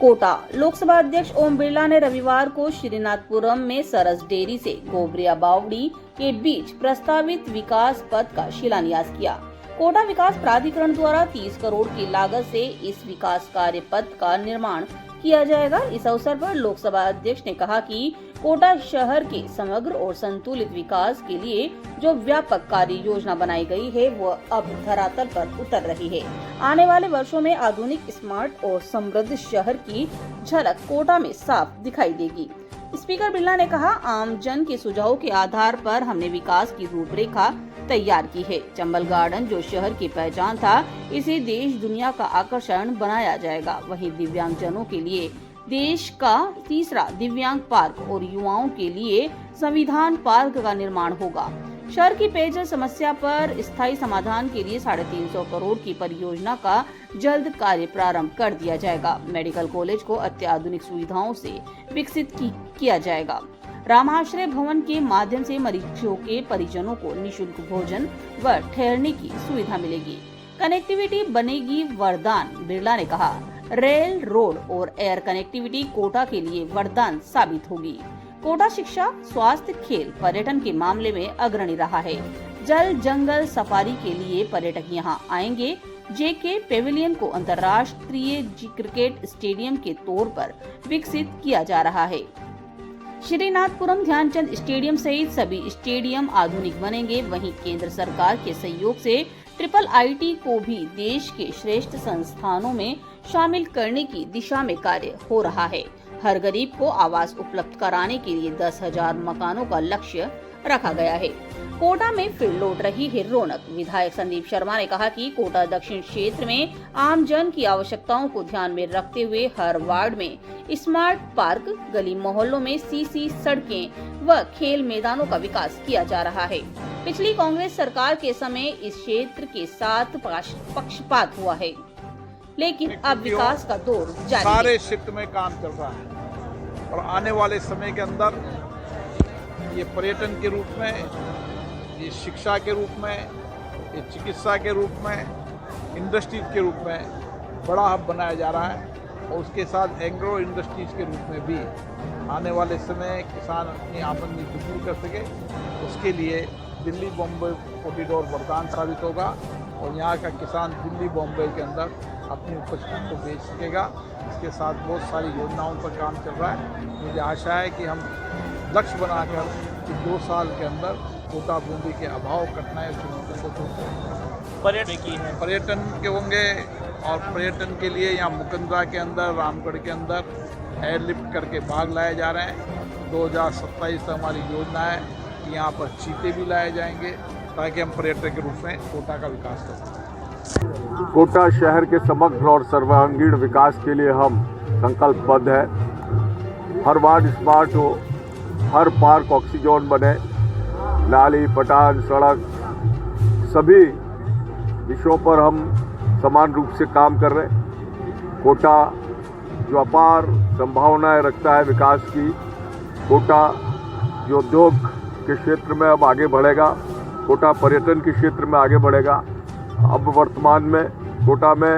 कोटा लोकसभा अध्यक्ष ओम बिरला ने रविवार को श्रीनाथपुरम में सरस डेयरी से गोबरिया बावड़ी के बीच प्रस्तावित विकास पथ का शिलान्यास किया। कोटा विकास प्राधिकरण द्वारा 30 करोड़ की लागत से इस विकास कार्य पथ का निर्माण किया जाएगा। इस अवसर पर लोकसभा अध्यक्ष ने कहा कि कोटा शहर के समग्र और संतुलित विकास के लिए जो व्यापक कार्य योजना बनाई गई है वह अब धरातल पर उतर रही है। आने वाले वर्षों में आधुनिक, स्मार्ट और समृद्ध शहर की झलक कोटा में साफ दिखाई देगी। स्पीकर बिरला ने कहा, आम जन के सुझावों के आधार पर हमने विकास की रूपरेखा तैयार की है। चंबल गार्डन जो शहर की पहचान था, इसे देश दुनिया का आकर्षण बनाया जाएगा। वहीं दिव्यांगजनों के लिए देश का तीसरा दिव्यांग पार्क और युवाओं के लिए संविधान पार्क का निर्माण होगा। शहर की पेयजल समस्या पर स्थायी समाधान के लिए 350 करोड़ की परियोजना का जल्द कार्य प्रारंभ कर दिया जाएगा। मेडिकल कॉलेज को अत्याधुनिक सुविधाओं से विकसित किया जाएगा। रामाश्रय भवन के माध्यम से मरीजों के परिजनों को निशुल्क भोजन व ठहरने की सुविधा मिलेगी। कनेक्टिविटी बनेगी वरदान, बिरला ने कहा। रेल, रोड और एयर कनेक्टिविटी कोटा के लिए वरदान साबित होगी। कोटा शिक्षा, स्वास्थ्य, खेल, पर्यटन के मामले में अग्रणी रहा है। जल जंगल सफारी के लिए पर्यटक यहां आएंगे। जेके पेविलियन को अंतर्राष्ट्रीय क्रिकेट स्टेडियम के तौर पर विकसित किया जा रहा है। श्रीनाथपुरम ध्यानचंद स्टेडियम सहित सभी स्टेडियम आधुनिक बनेंगे। वहीं केंद्र सरकार के सहयोग से IIIT को भी देश के श्रेष्ठ संस्थानों में शामिल करने की दिशा में कार्य हो रहा है। हर गरीब को आवास उपलब्ध कराने के लिए 10,000 मकानों का लक्ष्य रखा गया है। कोटा में फिर लौट रही है रौनक। विधायक संदीप शर्मा ने कहा कि कोटा दक्षिण क्षेत्र में आम जन की आवश्यकताओं को ध्यान में रखते हुए हर वार्ड में स्मार्ट पार्क, गली मोहल्लों में सीसी सड़कें व खेल मैदानों का विकास किया जा रहा है। पिछली कांग्रेस सरकार के समय इस क्षेत्र के साथ पक्षपात हुआ है, लेकिन अब विकास का दौर जारी है। सारे क्षेत्र में काम चल रहा है और आने वाले समय के अंदर ये पर्यटन के रूप में, ये शिक्षा के रूप में, ये चिकित्सा के रूप में, इंडस्ट्रीज के रूप में बड़ा हब बनाया जा रहा है। और उसके साथ एग्रो इंडस्ट्रीज के रूप में भी आने वाले समय किसान अपनी आमदनी दुगनी कर सके, उसके लिए दिल्ली बॉम्बे कॉरिडोर वरदान साबित होगा और यहाँ का किसान दिल्ली बॉम्बे के अंदर अपनी उपज को बेच सकेगा। इसके साथ बहुत सारी योजनाओं पर काम चल रहा है। मुझे आशा है कि हम लक्ष्य बनाकर कि 2 साल के अंदर कोटा बूंदी के अभाव, कठिनाई, चुनौतियों को पर्यटन के होंगे। और पर्यटन के लिए यहाँ मुकंदरा के अंदर, रामगढ़ के अंदर एयरलिफ्ट करके बाघ लाए जा रहे हैं। 2027 तक हमारी योजना है कि यहाँ पर चीते भी लाए जाएंगे ताकि हम पर्यटन के रूप में कोटा का विकास कर सकें। कोटा शहर के समग्र और सर्वांगीण विकास के लिए हम संकल्पबद्ध है। हर वार्ड स्मार्ट हो, हर पार्क ऑक्सीजन बने, नाली, पटान, सड़क, सभी विषयों पर हम समान रूप से काम कर रहे हैं। कोटा जो अपार संभावनाएं रखता है विकास की, कोटा जो उद्योग के क्षेत्र में अब आगे बढ़ेगा, कोटा पर्यटन के क्षेत्र में आगे बढ़ेगा। अब वर्तमान में कोटा में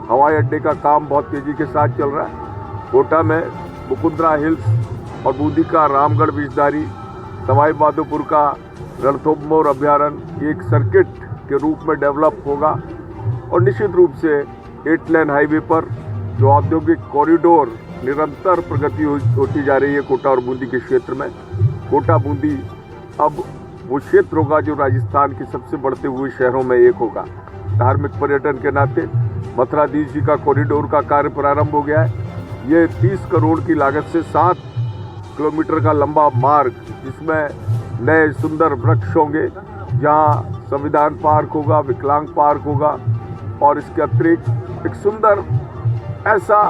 हवाई अड्डे का काम बहुत तेज़ी के साथ चल रहा है। कोटा में मुकुंदरा हिल्स और बूंदी का रामगढ़ बीजधारी, सवाई माधोपुर का रणथंभौर अभ्यारण्य एक सर्किट के रूप में डेवलप होगा। और निश्चित रूप से 8 लेन हाईवे पर जो औद्योगिक कॉरिडोर निरंतर प्रगति होती जा रही है कोटा और बूंदी के क्षेत्र में, कोटा बूंदी अब वो क्षेत्र होगा जो राजस्थान के सबसे बढ़ते हुए शहरों में एक होगा। धार्मिक पर्यटन के नाते मथुराधीश जी का कॉरिडोर का कार्य प्रारंभ हो गया है। ये 30 करोड़ की लागत से 7 किलोमीटर का लंबा मार्ग, जिसमें नए सुंदर वृक्ष होंगे, जहाँ संविधान पार्क होगा, विकलांग पार्क होगा और इसके अतिरिक्त एक सुंदर ऐसा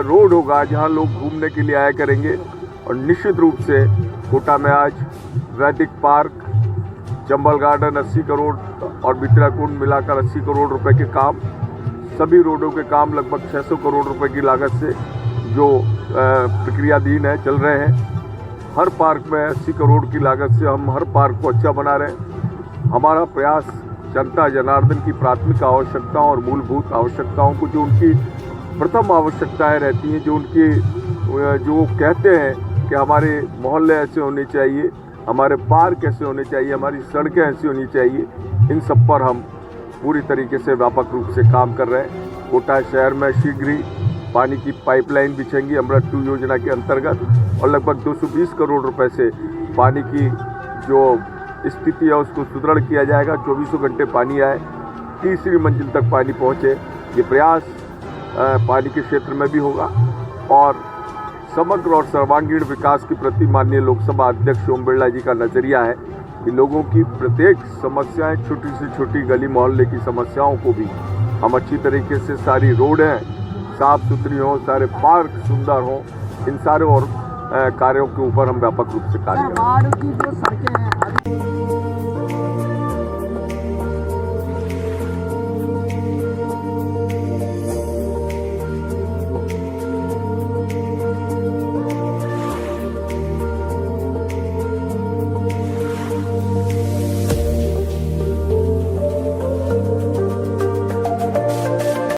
रोड होगा जहाँ लोग घूमने के लिए आया करेंगे। और निश्चित रूप से कोटा में आज वैदिक पार्क, चंबल गार्डन 80 करोड़ और बितरा कुंड मिलाकर 80 करोड़ रुपए के काम, सभी रोडों के काम लगभग 600 करोड़ रुपए की लागत से जो प्रक्रियाधीन है, चल रहे हैं। हर पार्क में 80 करोड़ की लागत से हम हर पार्क को अच्छा बना रहे हैं। हमारा प्रयास जनता जनार्दन की प्राथमिक आवश्यकताओं और मूलभूत आवश्यकताओं को जो उनकी प्रथम आवश्यकताएं रहती हैं, जो उनकी जो कहते हैं कि हमारे मोहल्ले ऐसे होने चाहिए, हमारे पार्क ऐसे होने चाहिए, हमारी सड़कें ऐसी होनी चाहिए, इन सब पर हम पूरी तरीके से व्यापक रूप से काम कर रहे हैं। कोटा शहर में शीघ्र ही पानी की पाइपलाइन बिछेंगी अमृत 2 योजना के अंतर्गत, और लगभग 220 करोड़ रुपए से पानी की जो स्थिति है उसको सुदृढ़ किया जाएगा। 24 घंटे पानी आए, तीसरी मंजिल तक पानी पहुँचे, ये प्रयास पानी के क्षेत्र में भी होगा। और समग्र और सर्वांगीण विकास के प्रति माननीय लोकसभा अध्यक्ष ओम बिरला जी का नजरिया है कि लोगों की प्रत्येक समस्याएं, छोटी से छोटी गली मोहल्ले की समस्याओं को भी हम अच्छी तरीके से, सारी रोडें साफ सुथरी हों, सारे पार्क सुंदर हों, इन सारे और कार्यों के ऊपर हम व्यापक रूप से कार्य करें।